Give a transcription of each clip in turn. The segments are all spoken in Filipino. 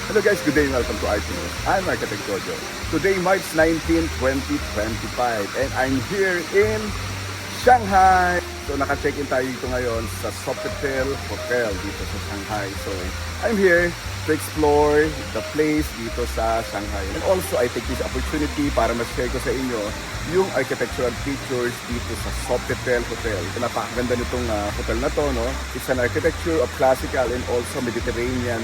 Hello guys, good day and welcome to Art News. I'm Architect Jojo. Today, March 19, 2025 and I'm here in Shanghai. So naka-check-in tayo dito ngayon sa Sofitel Hotel dito sa Shanghai. So I'm here to explore the place dito sa Shanghai. And also I take this opportunity para ma-share ko sa inyo yung architectural features dito sa Sofitel Hotel. Napakaganda nitong hotel na to, no? It's an architecture of classical and also Mediterranean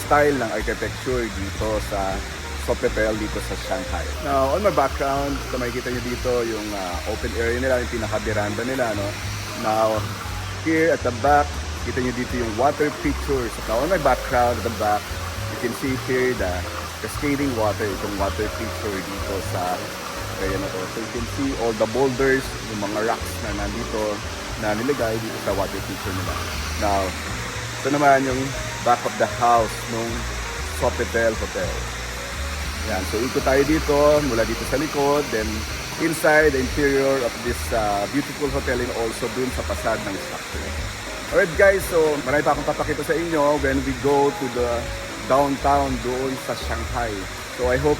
style ng architecture dito sa Sofitel dito sa Shanghai. Now, on my background, kung makikita nyo dito yung open area nila, yung pinaka-veranda nila, no? Now, here at the back, kita nyo dito yung water features. Now, on my background, at the back, you can see here the cascading water, itong water feature dito sa area na to. So, you can see all the boulders, yung mga rocks na nandito, na nilagay dito sa water feature nila. Now, ito naman yung back of the house nung Sofitel Hotel. Yan, so ikot tayo dito, mula dito sa likod, then inside the interior of this beautiful hotel and also dun sa pasad ng structure. Alright guys, so marami pa akong papakita sa inyo when we go to the downtown doon sa Shanghai. So I hope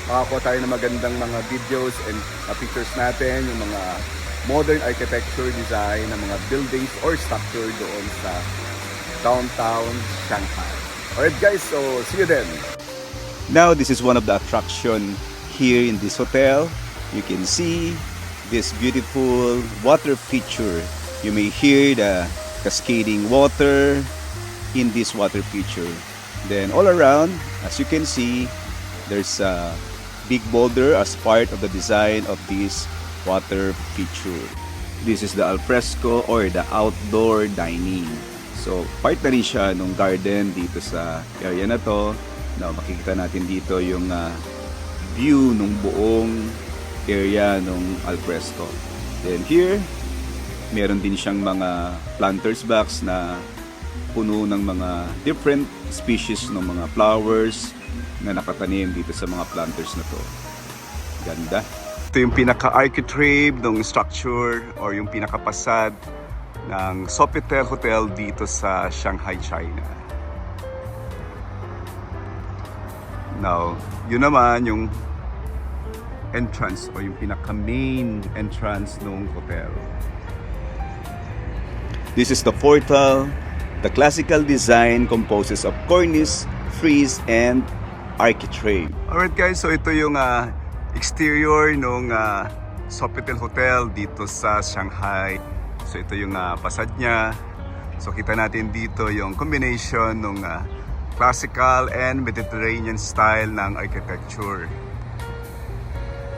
makakuha tayo ng magandang mga videos and pictures natin, yung mga modern architecture design ng mga buildings or structure doon sa downtown Shanghai. Alright guys, so see you then. Now this is one of the attraction here in this hotel. You can see this beautiful water feature. You may hear the cascading water in this water feature. Then all around, as you can see, there's a big boulder as part of the design of this water feature. This is the alfresco or the outdoor dining. So, part na rin siya nung garden dito sa area na to. Now, makikita natin dito yung view nung buong area nung alfresco. Then here, meron din siyang mga planter's box na puno ng mga different species ng mga flowers na nakatanim dito sa mga planters na to. Ganda. Ito yung pinaka-architrave ng structure or yung pinaka-pasad ng Sofitel Hotel dito sa Shanghai, China. Now, yun naman yung entrance o yung pinaka-main entrance ng hotel. This is the portal. The classical design composes of cornice, frieze, and architrave. Alright guys, so ito yung exterior ng Sofitel Hotel dito sa Shanghai. So ito yung pasad niya. So kita natin dito yung combination ng classical and Mediterranean style ng architecture.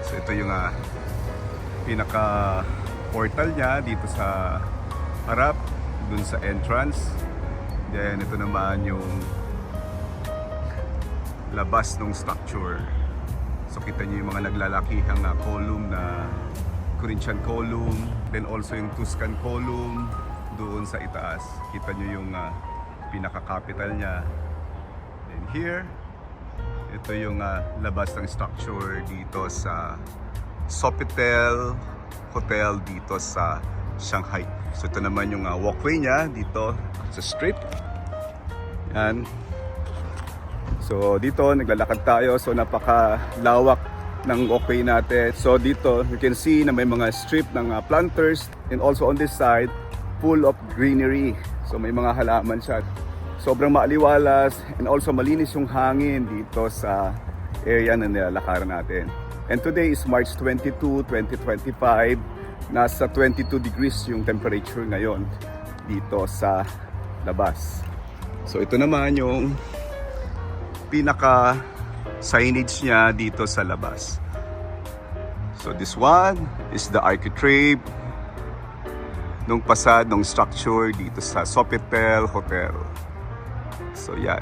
So ito yung pinaka portal niya dito sa harap, dun sa entrance. Then ito naman yung labas ng structure. So kita niyo yung mga naglalakihang column na Corinthian column, then also yung Tuscan column doon sa itaas. Kita nyo yung pinaka-capital niya. Then here, ito yung labas ng structure dito sa Sofitel Hotel dito sa Shanghai. So ito naman yung walkway niya dito sa street. Yan. So dito naglalakad tayo, so napakalawak ng walkway natin. So dito you can see na may mga strip ng planters and also on this side full of greenery. So may mga halaman siya. Sobrang maaliwalas and also malinis yung hangin dito sa area na nilalakaran natin. And today is March 22, 2025. Nasa 22 degrees yung temperature ngayon dito sa labas. So ito naman yung pinaka signage niya dito sa labas. So this one is the architrave nung pasad ng structure dito sa Sofitel Hotel. So yan.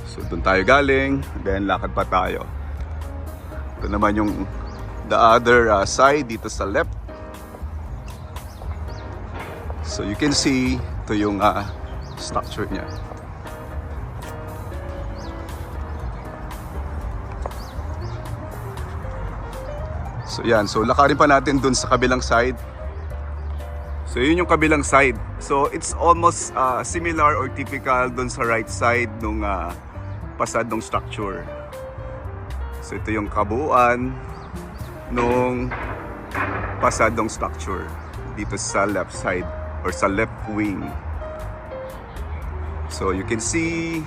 So doon tayo galing, then lakad pa tayo. Ito naman yung the other side dito sa left. So you can see ito yung structure niya. So yan, so lakarin pa natin dun sa kabilang side. So yun yung kabilang side. So it's almost similar or typical dun sa right side nung pasadong structure. So ito yung kabuuan nung pasadong structure dito sa left side or sa left wing. So you can see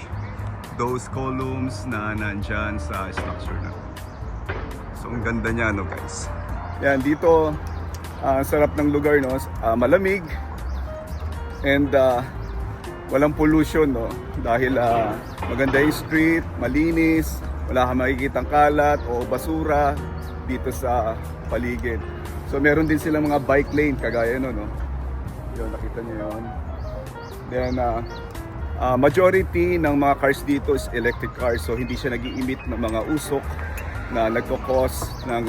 those columns na nandyan sa structure na. So ang ganda niya, no guys. Yan, dito sarap ng lugar, no. Malamig and walang pollution, no, dahil maganda yung street, malinis, wala kang makikitang kalat o basura dito sa paligid. So meron din silang mga bike lane kagaya no, no. Yun, nakita niyo yun. Then majority ng mga cars dito is electric cars, so hindi siya nag-i-emit ng mga usok na nagko-cause ng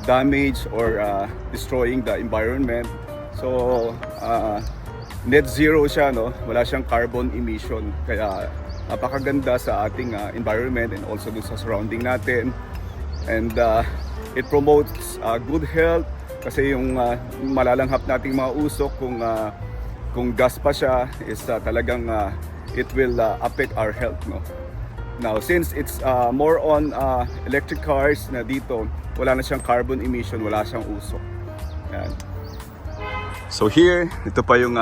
damage or destroying the environment. So net zero siya, no? Wala siyang carbon emission, kaya napakaganda sa ating environment and also dun sa surrounding natin. And it promotes good health kasi yung malalanghap nating mga usok kung gas pa siya is talagang it will affect our health, no. Now since it's more on electric cars na dito, wala na siyang carbon emission, wala siyang usok. Yan. So here, ito pa yung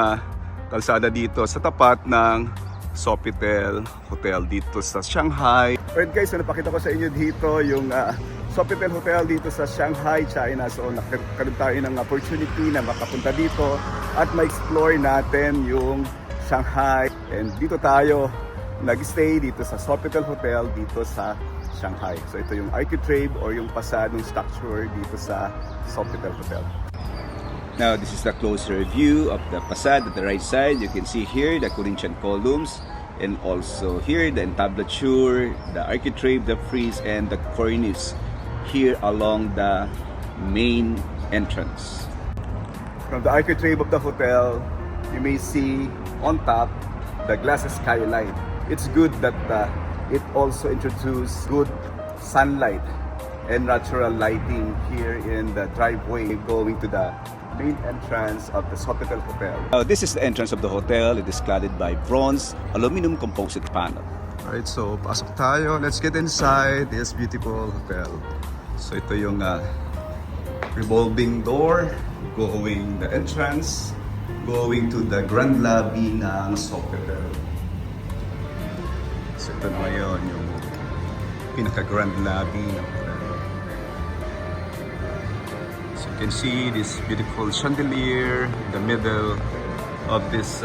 kalsada dito sa tapat ng Sofitel Hotel dito sa Shanghai. Alright guys, so napakita ko sa inyo dito yung Sofitel Hotel dito sa Shanghai, China. So nagkaroon tayo ng opportunity na makapunta dito at ma-explore natin yung Shanghai. And dito tayo nag-stay dito sa Sofitel Hotel dito sa Shanghai. So ito yung architrave or yung pasadong structure dito sa Sofitel Hotel. Now this is the closer view of the facade at the right side. You can see here the Corinthian columns and also here the entablature, the architrave, the frieze and the cornice here along the main entrance. From the architrave of the hotel, you may see on top the glass skylight. It's good that it also introduces good sunlight and natural lighting here in the driveway going to the main entrance of the Sofitel Hotel. This is the entrance of the hotel. It is cladded by bronze aluminum composite panel. Alright, so pasok tayo. Let's get inside this beautiful hotel. So ito yung revolving door going the entrance going to the grand lobby ng Sofitel. So ito naman yun yung pinaka grand lobby ng hotel. So you can see this beautiful chandelier in the middle of this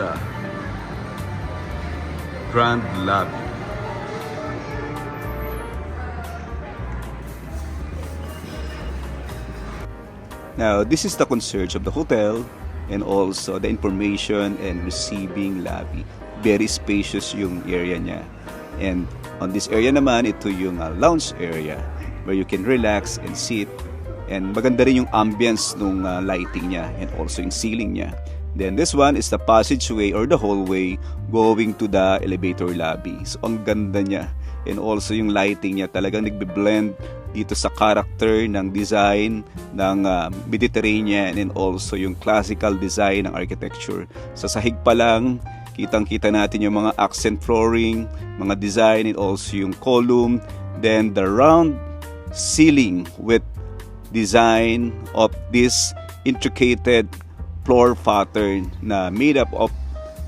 grand lobby. Now this is the concierge of the hotel and also the information and receiving lobby. Very spacious yung area niya. And on this area naman, ito yung lounge area where you can relax and sit. And maganda rin yung ambience nung lighting niya and also yung ceiling niya. Then this one is the passageway or the hallway going to the elevator lobby. So ang ganda niya. And also yung lighting niya talagang nagbe-blend dito sa character ng design ng Mediterranean and also yung classical design ng architecture. Sa sahig pa lang, kitang-kita natin yung mga accent flooring, mga design and also yung column. Then the round ceiling with design of this intricate floor pattern na made up of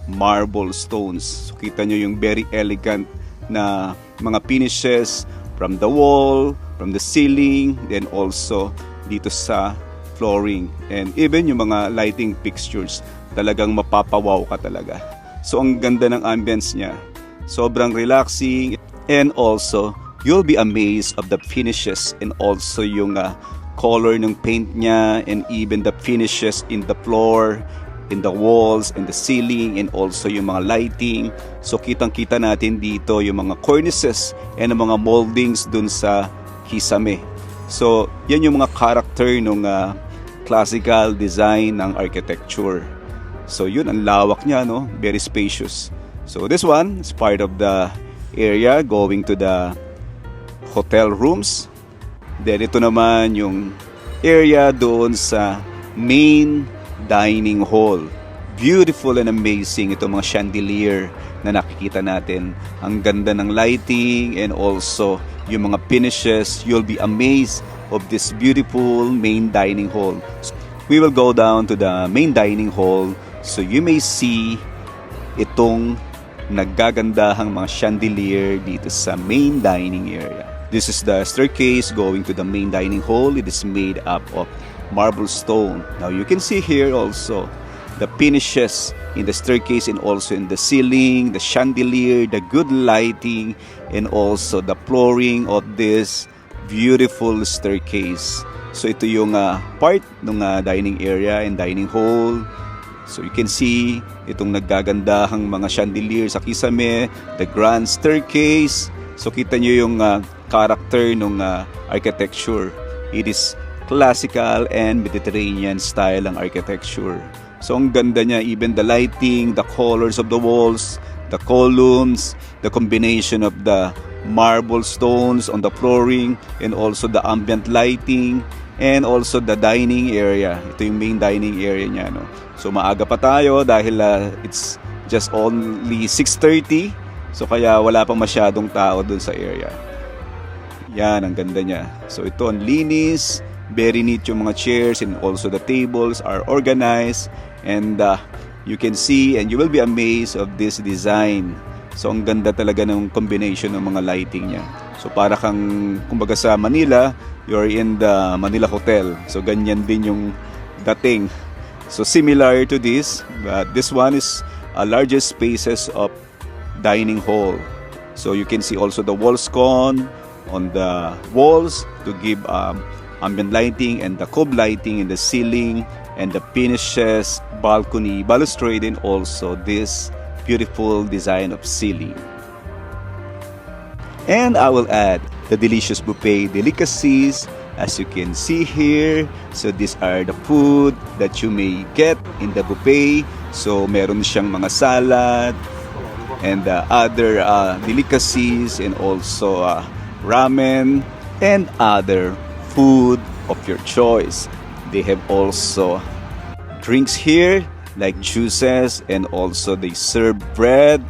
marble stones. So, kita nyo yung very elegant na mga finishes from the wall, from the ceiling, then also dito sa flooring. And even yung mga lighting fixtures, talagang mapapawaw ka talaga. So ang ganda ng ambience niya. Sobrang relaxing and also you'll be amazed of the finishes and also yung color ng paint niya and even the finishes in the floor, in the walls, in the ceiling and also yung mga lighting. So kitang-kita natin dito yung mga cornices and ang mga moldings dun sa kisame. So yan yung mga character ng classical design ng architecture. So yun, ang lawak niya, no? Very spacious. So this one is part of the area going to the hotel rooms. Then ito naman yung area doon sa main dining hall. Beautiful and amazing. Ito mga chandelier na nakikita natin. Ang ganda ng lighting and also yung mga finishes. You'll be amazed of this beautiful main dining hall. We will go down to the main dining hall so you may see itong naggagandahang mga chandelier dito sa main dining area. This is the staircase going to the main dining hall. It is made up of marble stone. Now you can see here also the finishes in the staircase and also in the ceiling, the chandelier, the good lighting, and also the flooring of this beautiful staircase. So ito yung part ng dining area and dining hall. So you can see itong naggagandahang mga chandelier sa kisame, the grand staircase. So kita nyo yung character ng architecture. It is classical and Mediterranean style ang architecture. So ang ganda niya, even the lighting, the colors of the walls, the columns, the combination of the marble stones on the flooring, and also the ambient lighting, and also the dining area. Ito yung main dining area niya, no? So maaga pa tayo dahil it's just only 6:30. So kaya wala pang masyadong tao dun sa area. Yan, ang ganda niya. So ito ang linis, very neat yung mga chairs, and also the tables are organized. And you can see and you will be amazed of this design. So ang ganda talaga ng combination ng mga lighting niya. So para kang kumbaga sa Manila, you're in the Manila Hotel. So ganyan din yung dating. So similar to this, but this one is a largest spaces of dining hall. So you can see also the wallscon on the walls to give ambient lighting, and the cove lighting in the ceiling, and the finishes, balcony, balustrade, and also this beautiful design of ceiling. And I will add the delicious buffet delicacies as you can see here. So these are the food that you may get in the buffet. So meron siyang mga salad and other delicacies, and also ramen and other food of your choice. They have also drinks here like juices, and also they serve bread.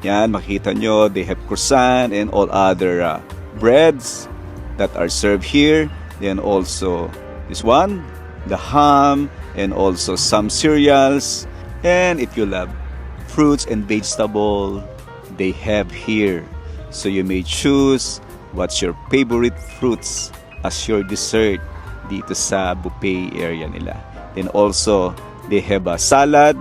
Yan, makita nyo, they have croissant and all other breads that are served here. Then also this one, the ham, and also some cereals. And if you love fruits and vegetable, they have here. So you may choose what's your favorite fruits as your dessert dito sa buffet area nila. Then also they have a salad.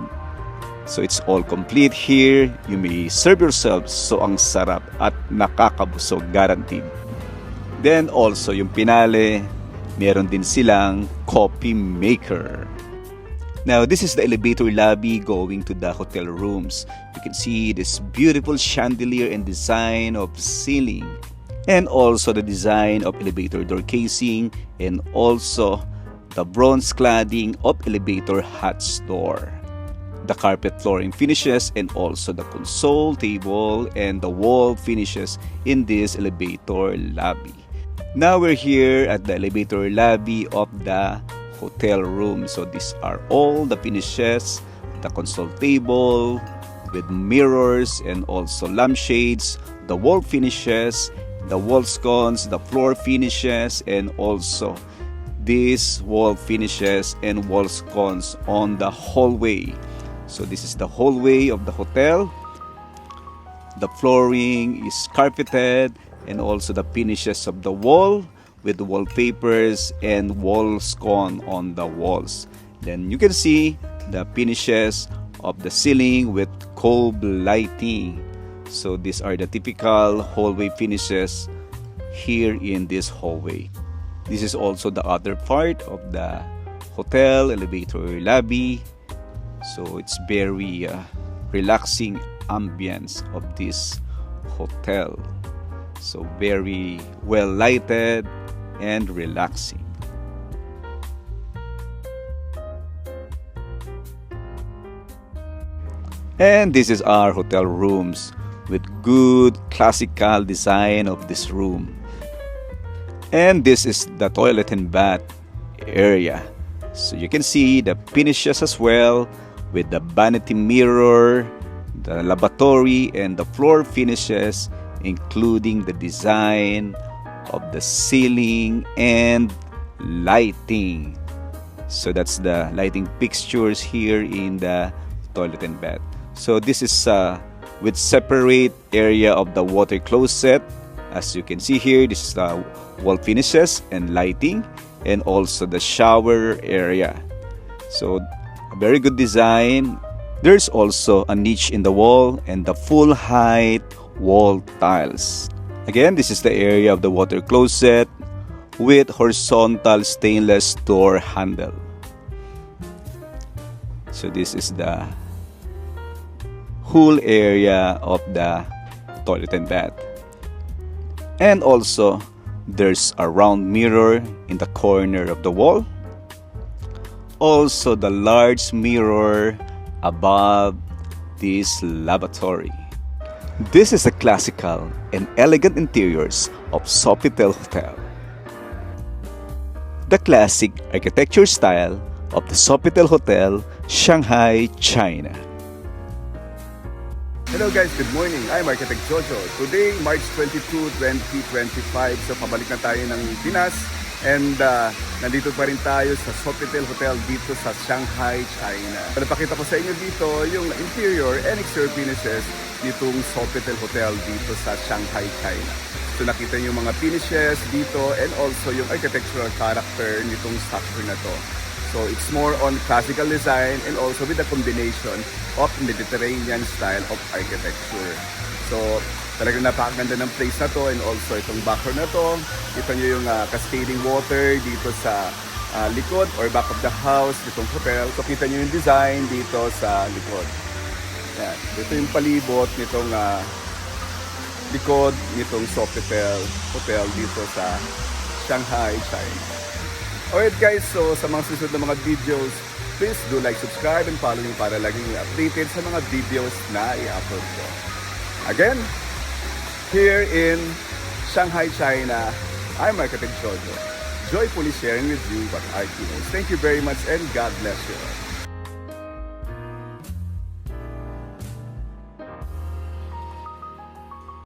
So it's all complete here. You may serve yourself. So ang sarap at nakakabusog, guaranteed. Then also yung pinale, meron din silang coffee maker. Now this is the elevator lobby going to the hotel rooms. You can see this beautiful chandelier and design of ceiling, and also the design of elevator door casing, and also the bronze cladding of elevator hatch door, the carpet flooring finishes, and also the console table and the wall finishes in this elevator lobby. Now we're here at the elevator lobby of the hotel room. So these are all the finishes, the console table with mirrors and also lampshades, the wall finishes, the wall scones, the floor finishes, and also these wall finishes and wall scones on the hallway. So this is the hallway of the hotel. The flooring is carpeted, and also the finishes of the wall with the wallpapers and wall scone on the walls. Then you can see the finishes of the ceiling with cove lighting. So these are the typical hallway finishes here in this hallway. This is also the other part of the hotel elevator lobby. So it's very relaxing ambience of this hotel. So very well lighted and relaxing. And this is our hotel rooms with good classical design of this room. And this is the toilet and bath area. So you can see the finishes as well with the vanity mirror, the lavatory and the floor finishes, including the design of the ceiling and lighting. So that's the lighting fixtures here in the toilet and bath. So this is with separate area of the water closet. As you can see here, this is the wall finishes and lighting, and also the shower area. So a very good design. There's also a niche in the wall and the full height wall tiles. Again, this is the area of the water closet with horizontal stainless door handle. So this is the whole area of the toilet and bath. And also, there's a round mirror in the corner of the wall. Also, the large mirror above this lavatory. This is the classical and elegant interiors of Sofitel Hotel. The classic architecture style of the Sofitel Hotel, Shanghai, China. Hello guys, good morning. I'm Architect Jojo. Today, March 22, 2025. So pabalik na tayo ng Pinas. And nandito pa rin tayo sa Sofitel Hotel dito sa Shanghai, China. Napakita ko sa inyo dito yung interior and exterior finishes nitong Sofitel Hotel dito sa Shanghai, China. So nakita niyo yung mga finishes dito and also yung architectural character nitong structure na to. So it's more on classical design and also with a combination of Mediterranean style of architecture. So talagang napakaganda ng place na to, and also itong background na to. Kita nyo yung cascading water dito sa likod or back of the house nitong hotel. So kita nyo yung design dito sa likod. Yan. Dito yung palibot nitong likod nitong Sofitel Hotel dito sa Shanghai, China. Alright guys, so sa mga susunod na mga videos, please do like, subscribe, and follow me para laging updated sa mga videos na i-upload ko. Again, here in Shanghai, China, I'm Architect Jojo, joyfully sharing with you what I do. Thank you very much and God bless you.